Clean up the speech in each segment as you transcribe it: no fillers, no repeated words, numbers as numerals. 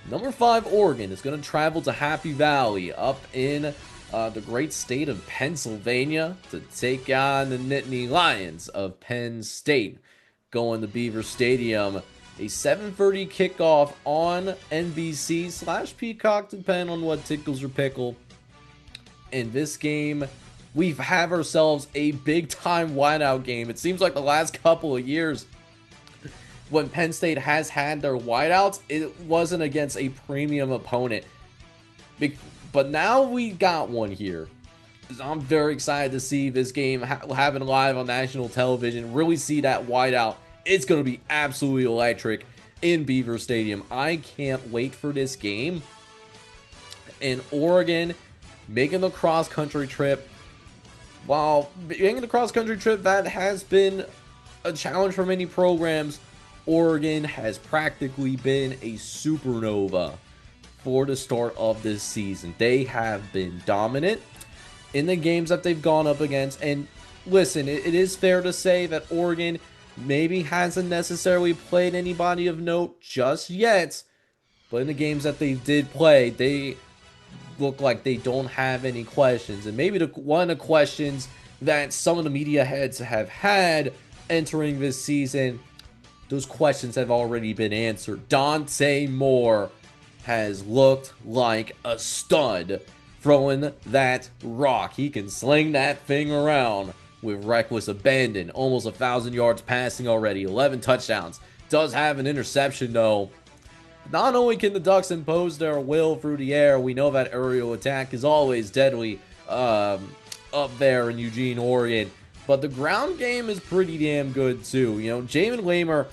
Number 5, Oregon is going to travel to Happy Valley up in the great state of Pennsylvania to take on the Nittany Lions of Penn State. Going to Beaver Stadium, a 7:30 kickoff on NBC slash Peacock, depending on what tickles your pickle. In this game, we have ourselves a big time wideout game. It seems like the last couple of years, when Penn State has had their wideouts, it wasn't against a premium opponent. But now we got one here. I'm very excited to see this game happen live on national television. Really see that wideout. It's going to be absolutely electric in Beaver Stadium. I can't wait for this game. And Oregon making the cross-country trip. While making the cross-country trip, that has been a challenge for many programs. Oregon has practically been a supernova for the start of this season. They have been dominant in the games that they've gone up against. And listen, it is fair to say that Oregon maybe hasn't necessarily played anybody of note just yet. But in the games that they did play, they look like they don't have any questions. And maybe one of the questions that some of the media heads have had entering this season, those questions have already been answered. Dante Moore has looked like a stud throwing that rock. He can sling that thing around with reckless abandon. Almost 1,000 yards passing already, 11 touchdowns. Does have an interception though. Not only can the Ducks impose their will through the air, we know that aerial attack is always deadly up there in Eugene, Oregon. But the ground game is pretty damn good too. You know, Jamin Lamer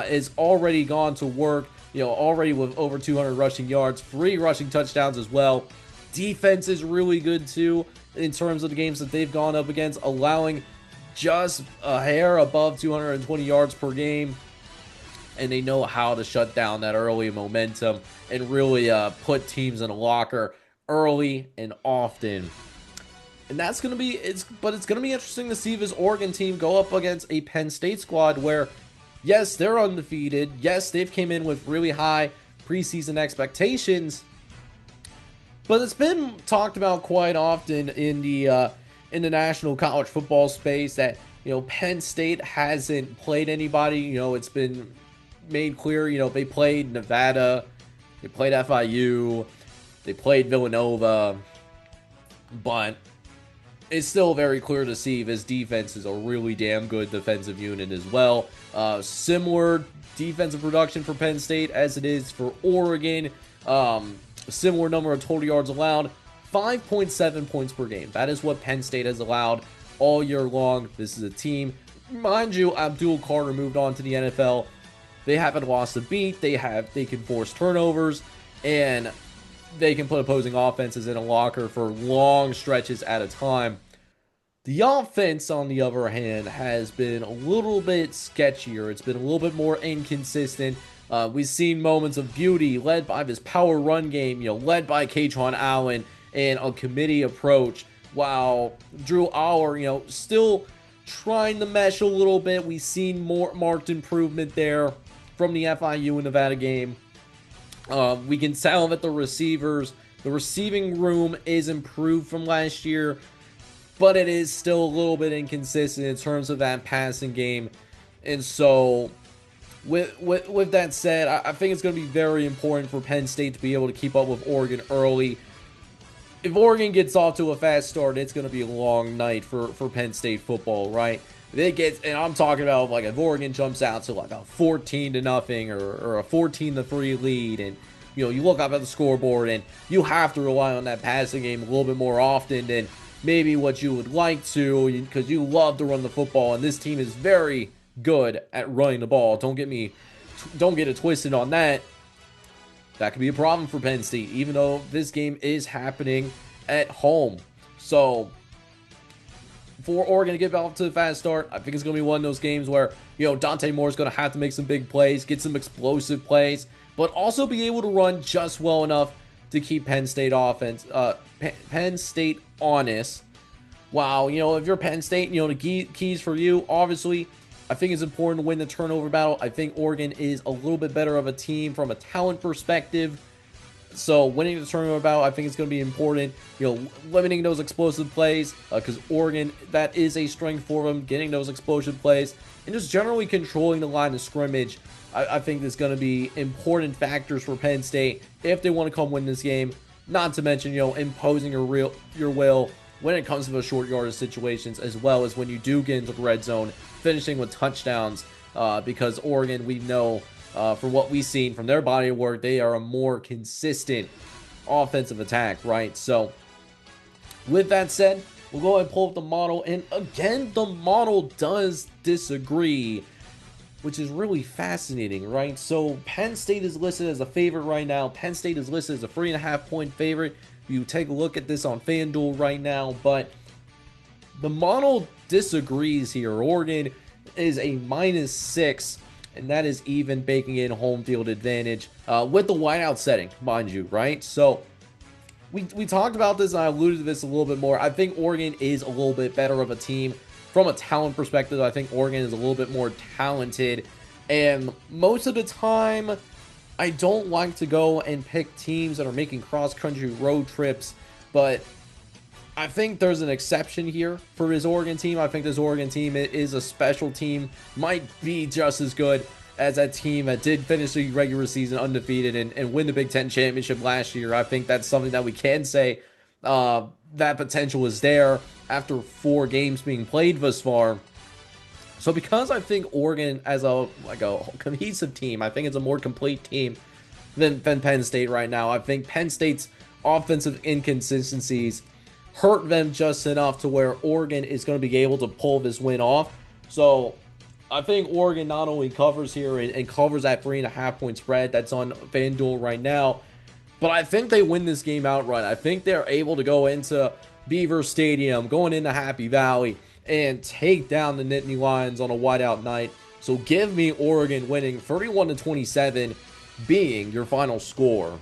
is already gone to work, you know, already with over 200 rushing yards, 3 rushing touchdowns as well. Defense is really good too in terms of the games that they've gone up against, allowing just a hair above 220 yards per game. And they know how to shut down that early momentum and really put teams in a locker early and often. And that's going to be, it's going to be interesting to see this Oregon team go up against a Penn State squad where, yes, they're undefeated. Yes, they've came in with really high preseason expectations. But it's been talked about quite often in the national college football space that, you know, Penn State hasn't played anybody. You know, it's been made clear, you know, they played Nevada, they played FIU, they played Villanova, but it's still very clear to see this defense is a really damn good defensive unit as well. Similar defensive production for Penn State as it is for Oregon. Similar number of total yards allowed, 5.7 points per game. That is what Penn State has allowed all year long. This is a team, mind you, Abdul Carter moved on to the NFL. They haven't lost a beat. They can force turnovers, and they can put opposing offenses in a locker for long stretches at a time. The offense, on the other hand, has been a little bit sketchier. It's been a little bit more inconsistent. We've seen moments of beauty led by this power run game, you know, led by Katron Allen and a committee approach, while Drew Auer, you know, still trying to mesh a little bit. We've seen more marked improvement there from the FIU and Nevada game. We can tell that the receiving room is improved from last year, but it is still a little bit inconsistent in terms of that passing game. And so, with that said, I think it's going to be very important for Penn State to be able to keep up with Oregon early. If Oregon gets off to a fast start, it's going to be a long night for Penn State football, right? They get, and I'm talking about like if Oregon jumps out to like a 14-0 or a 14-3 lead, and you know you look up at the scoreboard and you have to rely on that passing game a little bit more often than maybe what you would like to, because you love to run the football, and this team is very good at running the ball. Don't get it twisted on that. That could be a problem for Penn State, even though this game is happening at home. So for Oregon to get off to a fast start, I think it's going to be one of those games where, you know, Dante Moore is going to have to make some big plays, get some explosive plays, but also be able to run just well enough to keep Penn State Penn State honest. While, you know, if you're Penn State, you know, the keys for you, obviously, I think it's important to win the turnover battle. I think Oregon is a little bit better of a team from a talent perspective So winning the tournament bout, I think it's going to be important. You know, limiting those explosive plays, because Oregon, that is a strength for them, getting those explosive plays, and just generally controlling the line of scrimmage. I think is going to be important factors for Penn State if they want to come win this game. Not to mention, you know, imposing your will when it comes to those short yardage situations, as well as when you do get into the red zone, finishing with touchdowns. Because Oregon, we know from what we've seen from their body of work, they are a more consistent offensive attack, right? So, with that said, we'll go ahead and pull up the model. And again, the model does disagree, which is really fascinating, right? So, Penn State is listed as a favorite right now. Penn State is listed as a 3.5-point favorite. You take a look at this on FanDuel right now, but the model disagrees here. Oregon is a -6, and that is even baking in home field advantage with the whiteout setting, mind you, right? So we talked about this, and I alluded to this a little bit more. I think Oregon is a little bit better of a team from a talent perspective. I think Oregon is a little bit more talented, and most of the time, I don't like to go and pick teams that are making cross-country road trips, but I think there's an exception here for this Oregon team. I think this Oregon team is a special team, might be just as good as that team that did finish the regular season undefeated and win the Big Ten championship last year. I think that's something that we can say that potential is there after 4 games being played thus far. So because I think Oregon as a cohesive team, I think it's a more complete team than Penn State right now. I think Penn State's offensive inconsistencies hurt them just enough to where Oregon is going to be able to pull this win off. So I think Oregon not only covers here and covers that 3.5-point spread that's on FanDuel right now, but I think they win this game outright. I think they're able to go into Beaver Stadium, going into Happy Valley, and take down the Nittany Lions on a whiteout night. So give me Oregon winning 31-27 being your final score.